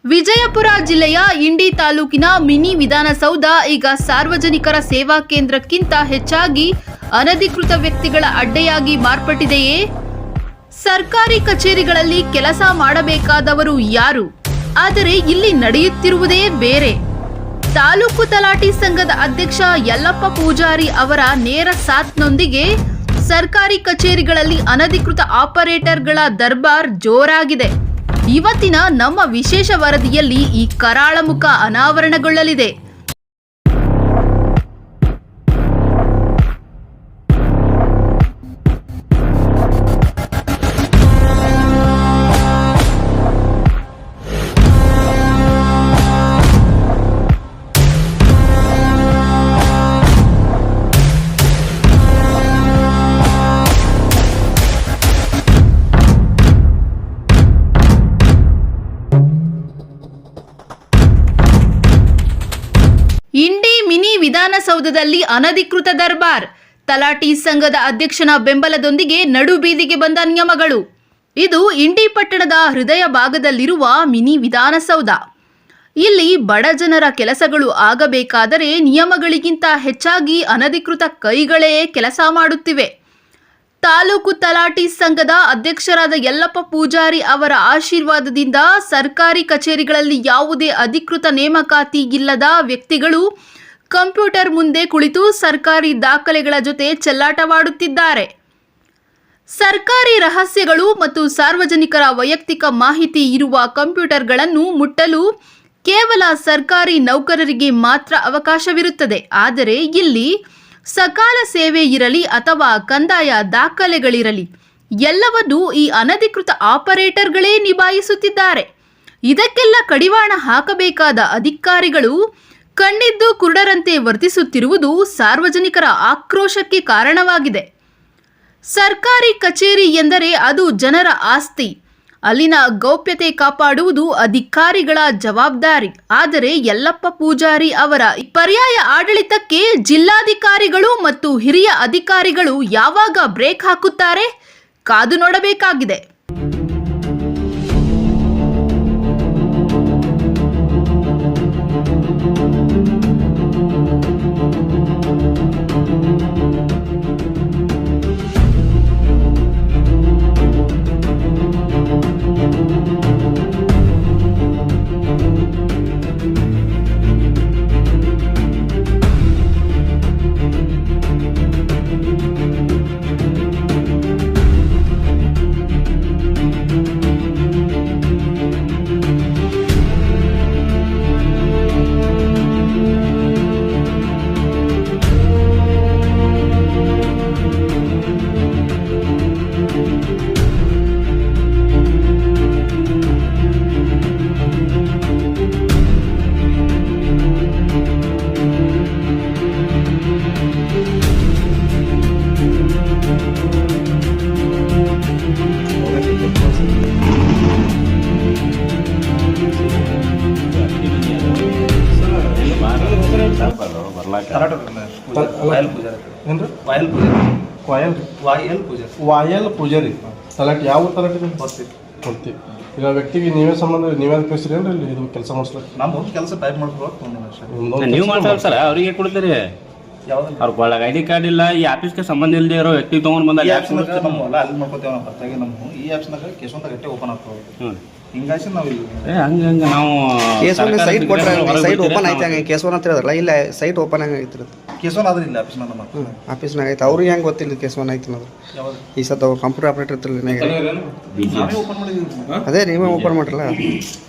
ವಿಜಯಪುರ ಜಿಲ್ಲೆಯ ಇಂಡಿ ತಾಲೂಕಿನ ಮಿನಿ ವಿಧಾನಸೌಧ ಈಗ ಸಾರ್ವಜನಿಕರ ಸೇವಾ ಕೇಂದ್ರಕ್ಕಿಂತ ಹೆಚ್ಚಾಗಿ ಅನಧಿಕೃತ ವ್ಯಕ್ತಿಗಳ ಅಡ್ಡೆಯಾಗಿ ಮಾರ್ಪಟ್ಟಿದೆಯೇ? ಸರ್ಕಾರಿ ಕಚೇರಿಗಳಲ್ಲಿ ಕೆಲಸ ಮಾಡಬೇಕಾದವರು ಯಾರು? ಆದರೆ ಇಲ್ಲಿ ನಡೆಯುತ್ತಿರುವುದೇ ಬೇರೆ. ತಾಲೂಕು ತಲಾಟಿ ಸಂಘದ ಅಧ್ಯಕ್ಷ ಯಲ್ಲಪ್ಪ ಪೂಜಾರಿ ಅವರ ನೇರ ಸಾಥ್ನೊಂದಿಗೆ ಸರ್ಕಾರಿ ಕಚೇರಿಗಳಲ್ಲಿ ಅನಧಿಕೃತ ಆಪರೇಟರ್ಗಳ ದರ್ಬಾರ್ ಜೋರಾಗಿದೆ. ಇವತ್ತಿನ ನಮ್ಮ ವಿಶೇಷ ವರದಿಯಲ್ಲಿ ಈ ಕರಾಳ ಮುಖ ಅನಾವರಣಗೊಳ್ಳಲಿದೆ. ಇಂಡಿ ಮಿನಿ ವಿಧಾನಸೌಧದಲ್ಲಿ ಅನಧಿಕೃತ ದರ್ಬಾರ್. ತಲಾಟಿ ಸಂಘದ ಅಧ್ಯಕ್ಷನ ಬೆಂಬಲದೊಂದಿಗೆ ನಡುಬೀದಿಗೆ ಬಂದ ನಿಯಮಗಳು. ಇದು ಇಂಡಿ ಪಟ್ಟಣದ ಹೃದಯ ಭಾಗದಲ್ಲಿರುವ ಮಿನಿ ವಿಧಾನಸೌಧ. ಇಲ್ಲಿ ಬಡ ಜನರ ಕೆಲಸಗಳು ಆಗಬೇಕಾದರೆ ನಿಯಮಗಳಿಗಿಂತ ಹೆಚ್ಚಾಗಿ ಅನಧಿಕೃತ ಕೈಗಳೇ ಕೆಲಸ ಮಾಡುತ್ತಿವೆ. ತಾಲೂಕು ತಲಾಟಿ ಸಂಘದ ಅಧ್ಯಕ್ಷರಾದ ಯಲ್ಲಪ್ಪ ಪೂಜಾರಿ ಅವರ ಆಶೀರ್ವಾದದಿಂದ ಸರ್ಕಾರಿ ಕಚೇರಿಗಳಲ್ಲಿ ಯಾವುದೇ ಅಧಿಕೃತ ನೇಮಕಾತಿ ಇಲ್ಲದ ವ್ಯಕ್ತಿಗಳು ಕಂಪ್ಯೂಟರ್ ಮುಂದೆ ಕುಳಿತು ಸರ್ಕಾರಿ ದಾಖಲೆಗಳ ಜೊತೆ ಚೆಲ್ಲಾಟವಾಡುತ್ತಿದ್ದಾರೆ. ಸರ್ಕಾರಿ ರಹಸ್ಯಗಳು ಮತ್ತು ಸಾರ್ವಜನಿಕರ ವೈಯಕ್ತಿಕ ಮಾಹಿತಿ ಇರುವ ಕಂಪ್ಯೂಟರ್ಗಳನ್ನು ಮುಟ್ಟಲು ಕೇವಲ ಸರ್ಕಾರಿ ನೌಕರರಿಗೆ ಮಾತ್ರ ಅವಕಾಶವಿರುತ್ತದೆ. ಆದರೆ ಇಲ್ಲಿ ಸಕಾಲ ಸೇವೆ ಇರಲಿ ಅಥವಾ ಕಂದಾಯ ದಾಖಲೆಗಳಿರಲಿ, ಎಲ್ಲವನ್ನೂ ಈ ಅನಧಿಕೃತ ಆಪರೇಟರ್ಗಳೇ ನಿಭಾಯಿಸುತ್ತಿದ್ದಾರೆ. ಇದಕ್ಕೆಲ್ಲ ಕಡಿವಾಣ ಹಾಕಬೇಕಾದ ಅಧಿಕಾರಿಗಳು ಕಣ್ಣಿದ್ದು ಕುರುಡರಂತೆ ವರ್ತಿಸುತ್ತಿರುವುದು ಸಾರ್ವಜನಿಕರ ಆಕ್ರೋಶಕ್ಕೆ ಕಾರಣವಾಗಿದೆ. ಸರ್ಕಾರಿ ಕಚೇರಿ ಎಂದರೆ ಅದು ಜನರ ಆಸ್ತಿ. ಅಲ್ಲಿನ ಗೌಪ್ಯತೆ ಕಾಪಾಡುವುದು ಅಧಿಕಾರಿಗಳ ಜವಾಬ್ದಾರಿ. ಆದರೆ ಯಲ್ಲಪ್ಪ ಪೂಜಾರಿ ಅವರ ಪರ್ಯಾಯ ಆಡಳಿತಕ್ಕೆ ಜಿಲ್ಲಾಧಿಕಾರಿಗಳು ಮತ್ತು ಹಿರಿಯ ಅಧಿಕಾರಿಗಳು ಯಾವಾಗ ಬ್ರೇಕ್ ಹಾಕುತ್ತಾರೆ? ಕಾದು ನೋಡಬೇಕಾಗಿದೆ. ವಾಯಲ್ ಪೂಜಾರಿ ತಲಾಟಿ ಯಾವ ತಲಾಟಿ ಕೊಡ್ತೀವಿ. ಈಗ ವ್ಯಕ್ತಿಗೆ ನೀವೇ ಸಂಬಂಧ ನೀವೇ ಕಳಿಸ್ರಿ ಅಂದ್ರೆ ಇಲ್ಲಿ ಇದು ಕೆಲಸ ಮಾಡಿಸ್ಲಿಕ್ಕೆ ನಮ್ಮ ಕೆಲಸ ಟೈಪ್ ಮಾಡ್ಕೊಳಕ್ಕೆ ನೀವು ಮಾಡ್ತಾರೆ ಸರ್, ಅವ್ರಿಗೆ ಕೊಡ್ತೀರಿ. ಅವ್ರ ಒಳಗೆ ಐಡಿ ಕಾರ್ಡ್ ಇಲ್ಲ, ಈ ಆಫೀಸ್ಗೆ ಸಂಬಂಧ ಇಲ್ಲದೆ ಇರೋ ವ್ಯಕ್ತಿ ತೊಗೊಂಡು ಬಂದ ಅಲ್ಲಿ ಮಾಡ್ಕೋತೇವೆ ನಾವು. ಹೊರತಾಗಿ ನಮ್ಮ ಈ ಆ್ಯಪ್ಸ್ನಾಗ ಕೇಸೊಂದ ಗಟ್ಟೆ ಓಪನ್ ಆಗ್ತಾವೆ. ಹಿಂಗಾಗಿ ನಾವು ಹಂಗೆ ನಾವು ಸೈಟ್ ಕೊಟ್ಟರೆ ಸೈಟ್ ಓಪನ್ ಐತೆ. ಹಂಗೆ ಕೇಸೋನ್ ಅಂತ ಹೇಳಿದ್ರಲ್ಲ, ಇಲ್ಲ ಸೈಟ್ ಓಪನ್ ಹಂಗೆ ಐತಿ. ಕೇಸೋನ್ ಆದ್ರೆ ಇಲ್ಲ ಆಫೀಸ್ನಾಗ ನಮ್ಮ ಆಫೀಸ್ನಾಗ ಐತೆ. ಅವ್ರಿಗೆ ಹೆಂಗೆ ಗೊತ್ತಿಲ್ಲ ಕೇಸೋನ್ ಐತಿ ಅನ್ನೋದು. ಈ ಸತ್ ಅವ್ರು ಕಂಪ್ಯೂಟರ್ ಆಪ್ರೇಟರ್ ಇರ್ತಿಲ್ಲ. ನಾವೇ ಓಪನ್ ಮಾಡಿದ್ವಿ. ಅದೇ ನೀವೇ ಓಪನ್ ಮಾಡ್ರಲ್ಲ.